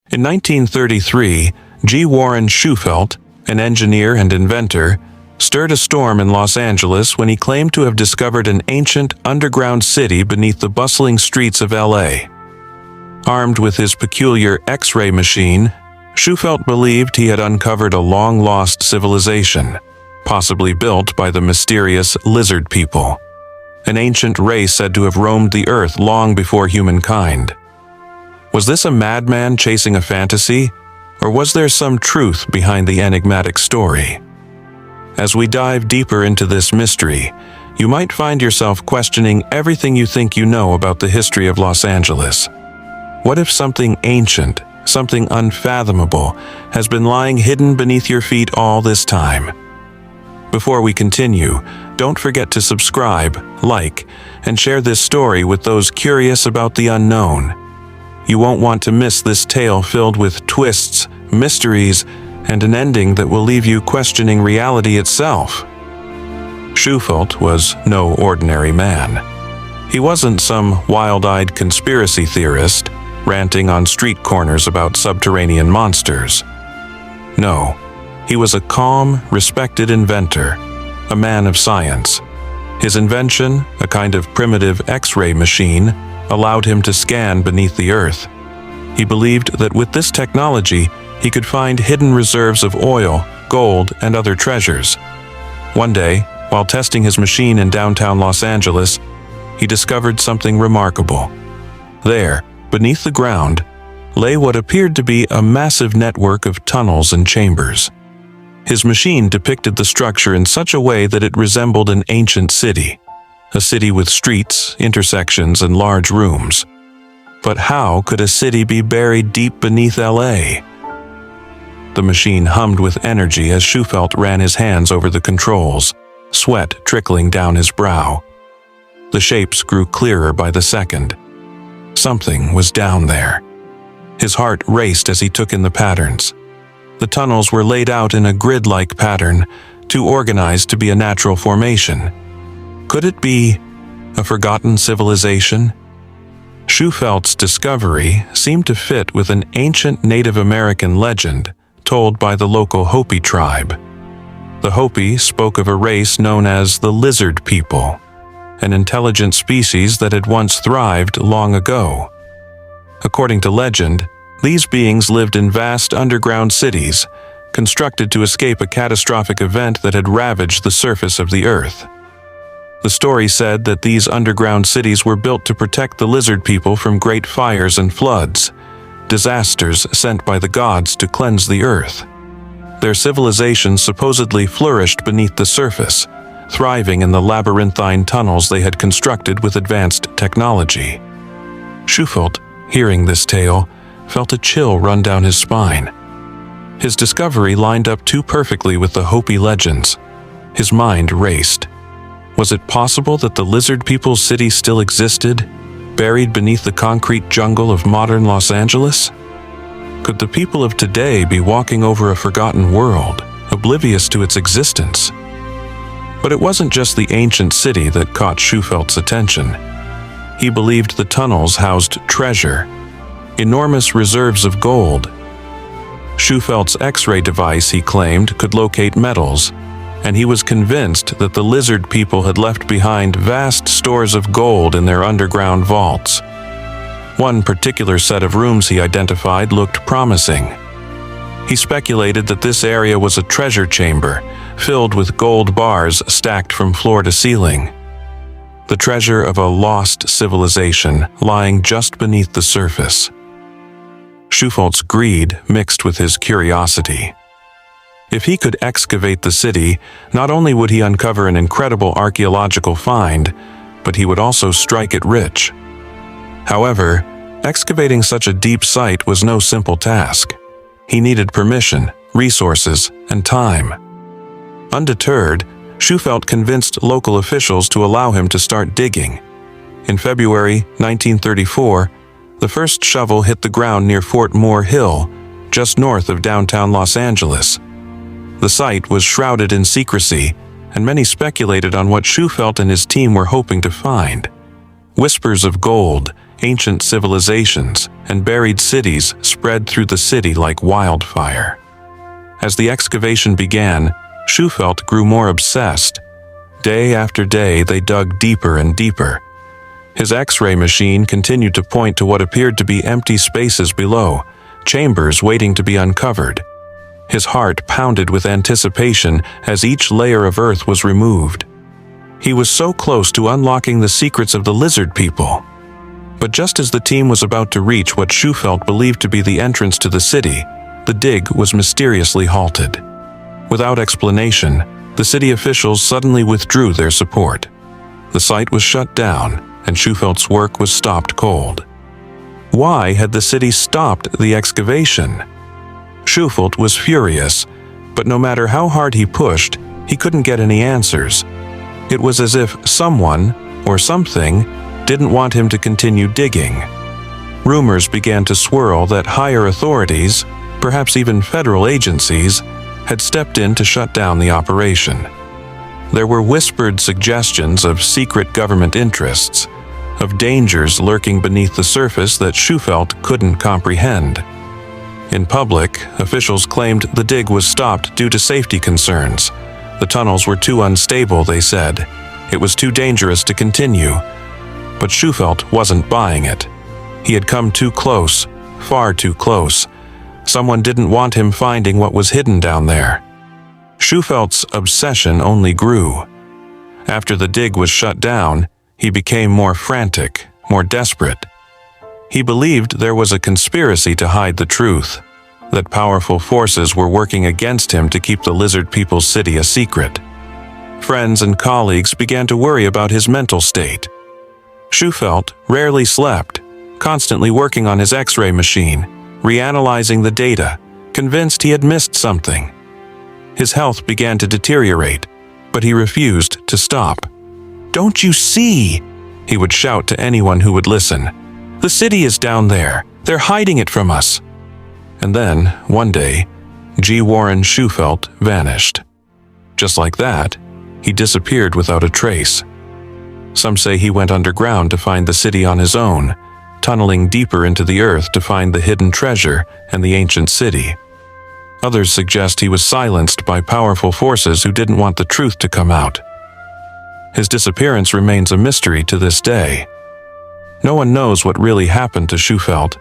In 1933, G. Warren Shufelt, an engineer and inventor, stirred a storm in Los Angeles when he claimed to have discovered an ancient underground city beneath the bustling streets of LA. Armed with his peculiar X-ray machine, Shufelt believed he had uncovered a long-lost civilization, possibly built by the mysterious lizard people, an ancient race said to have roamed the earth long before humankind. Was this a madman chasing a fantasy, or was there some truth behind the enigmatic story? As we dive deeper into this mystery, you might find yourself questioning everything you think you know about the history of Los Angeles. What if something ancient, something unfathomable, has been lying hidden beneath your feet all this time? Before we continue, don't forget to subscribe, like, and share this story with those curious about the unknown. You won't want to miss this tale filled with twists, mysteries, and an ending that will leave you questioning reality itself. Shufelt was no ordinary man. He wasn't some wild-eyed conspiracy theorist ranting on street corners about subterranean monsters. No, he was a calm, respected inventor, a man of science. His invention, a kind of primitive X-ray machine, allowed him to scan beneath the earth. He believed that with this technology, he could find hidden reserves of oil, gold, and other treasures. One day, while testing his machine in downtown Los Angeles, he discovered something remarkable. There, beneath the ground, lay what appeared to be a massive network of tunnels and chambers. His machine depicted the structure in such a way that it resembled an ancient city, a city with streets, intersections, and large rooms. But how could a city be buried deep beneath LA? The machine hummed with energy as Shufelt ran his hands over the controls, sweat trickling down his brow. The shapes grew clearer by the second. Something was down there. His heart raced as he took in the patterns. The tunnels were laid out in a grid-like pattern, too organized to be a natural formation. Could it be a forgotten civilization? Shufelt's discovery seemed to fit with an ancient Native American legend told by the local Hopi tribe. The Hopi spoke of a race known as the lizard people, an intelligent species that had once thrived long ago. According to legend, these beings lived in vast underground cities, constructed to escape a catastrophic event that had ravaged the surface of the earth. The story said that these underground cities were built to protect the lizard people from great fires and floods, disasters sent by the gods to cleanse the earth. Their civilization supposedly flourished beneath the surface, thriving in the labyrinthine tunnels they had constructed with advanced technology. Shufelt, hearing this tale, felt a chill run down his spine. His discovery lined up too perfectly with the Hopi legends. His mind raced. Was it possible that the lizard people's city still existed, buried beneath the concrete jungle of modern Los Angeles? Could the people of today be walking over a forgotten world, oblivious to its existence? But it wasn't just the ancient city that caught Shufelt's attention. He believed the tunnels housed treasure, enormous reserves of gold. Shufelt's X-ray device, he claimed, could locate metals, and he was convinced that the lizard people had left behind vast stores of gold in their underground vaults. One particular set of rooms he identified looked promising. He speculated that this area was a treasure chamber, filled with gold bars stacked from floor to ceiling. The treasure of a lost civilization lying just beneath the surface. Shufelt's greed mixed with his curiosity. If he could excavate the city, not only would he uncover an incredible archaeological find, but he would also strike it rich. However, excavating such a deep site was no simple task. He needed permission, resources, and time. Undeterred, Shufelt convinced local officials to allow him to start digging. In February 1934, the first shovel hit the ground near Fort Moore Hill, just north of downtown Los Angeles. The site was shrouded in secrecy, and many speculated on what Shufelt and his team were hoping to find. Whispers of gold, ancient civilizations, and buried cities spread through the city like wildfire. As the excavation began, Shufelt grew more obsessed. Day after day, they dug deeper and deeper. His X-ray machine continued to point to what appeared to be empty spaces below, chambers waiting to be uncovered. His heart pounded with anticipation as each layer of earth was removed. He was so close to unlocking the secrets of the lizard people. But just as the team was about to reach what Shufelt believed to be the entrance to the city, the dig was mysteriously halted. Without explanation, the city officials suddenly withdrew their support. The site was shut down, and Shufelt's work was stopped cold. Why had the city stopped the excavation? Shufelt was furious, but no matter how hard he pushed, he couldn't get any answers. It was as if someone, or something, didn't want him to continue digging. Rumors began to swirl that higher authorities, perhaps even federal agencies, had stepped in to shut down the operation. There were whispered suggestions of secret government interests, of dangers lurking beneath the surface that Shufelt couldn't comprehend. In public, officials claimed the dig was stopped due to safety concerns. The tunnels were too unstable, they said. It was too dangerous to continue. But Shufelt wasn't buying it. He had come too close, far too close. Someone didn't want him finding what was hidden down there. Shufelt's obsession only grew. After the dig was shut down, he became more frantic, more desperate. He believed there was a conspiracy to hide the truth, that powerful forces were working against him to keep the lizard people's city a secret. Friends and colleagues began to worry about his mental state. Shufelt rarely slept, constantly working on his X-ray machine, reanalyzing the data, convinced he had missed something. His health began to deteriorate, but he refused to stop. "Don't you see?" he would shout to anyone who would listen. "The city is down there. They're hiding it from us." And then, one day, G. Warren Shufelt vanished. Just like that, he disappeared without a trace. Some say he went underground to find the city on his own, tunneling deeper into the earth to find the hidden treasure and the ancient city. Others suggest he was silenced by powerful forces who didn't want the truth to come out. His disappearance remains a mystery to this day. No one knows what really happened to Shufelt,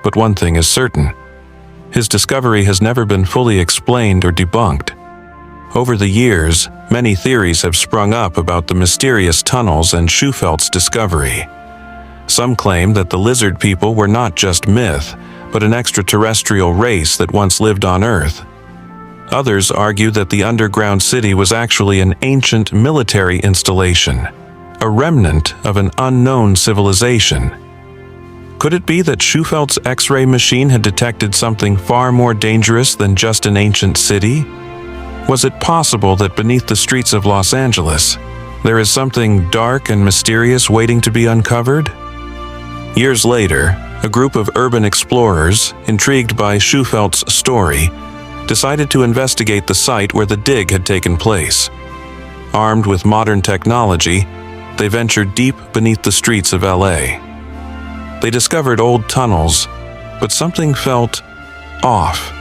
but one thing is certain. His discovery has never been fully explained or debunked. Over the years, many theories have sprung up about the mysterious tunnels and Shufelt's discovery. Some claim that the lizard people were not just myth, but an extraterrestrial race that once lived on Earth. Others argue that the underground city was actually an ancient military installation, a remnant of an unknown civilization. Could it be that Shufelt's X-ray machine had detected something far more dangerous than just an ancient city? Was it possible that beneath the streets of Los Angeles, there is something dark and mysterious waiting to be uncovered? Years later, a group of urban explorers, intrigued by Shufelt's story, decided to investigate the site where the dig had taken place. Armed with modern technology, they ventured deep beneath the streets of LA. They discovered old tunnels, but something felt off.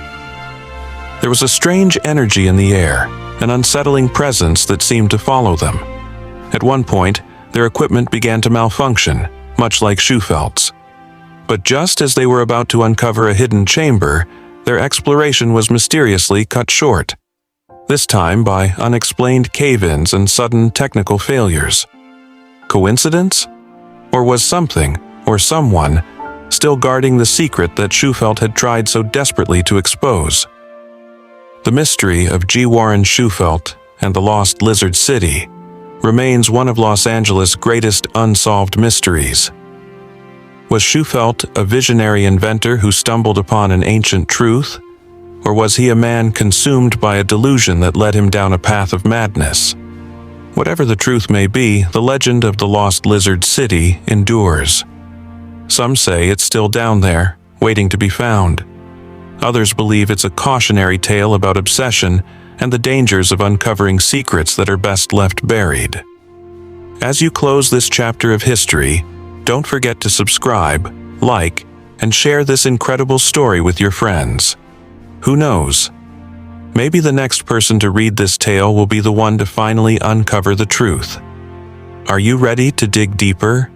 There was a strange energy in the air, an unsettling presence that seemed to follow them. At one point, their equipment began to malfunction, much like Shufelt's. But just as they were about to uncover a hidden chamber, their exploration was mysteriously cut short. This time by unexplained cave-ins and sudden technical failures. Coincidence? Or was something, or someone, still guarding the secret that Shufelt had tried so desperately to expose? The mystery of G. Warren Shufelt and the Lost Lizard City remains one of Los Angeles' greatest unsolved mysteries. Was Shufelt a visionary inventor who stumbled upon an ancient truth? Or was he a man consumed by a delusion that led him down a path of madness? Whatever the truth may be, the legend of the Lost Lizard City endures. Some say it's still down there, waiting to be found. Others believe it's a cautionary tale about obsession and the dangers of uncovering secrets that are best left buried. As you close this chapter of history, Don't forget to subscribe, like, and share this incredible story with your friends. Who knows? Maybe the next person to read this tale will be the one to finally uncover the truth. Are you ready to dig deeper?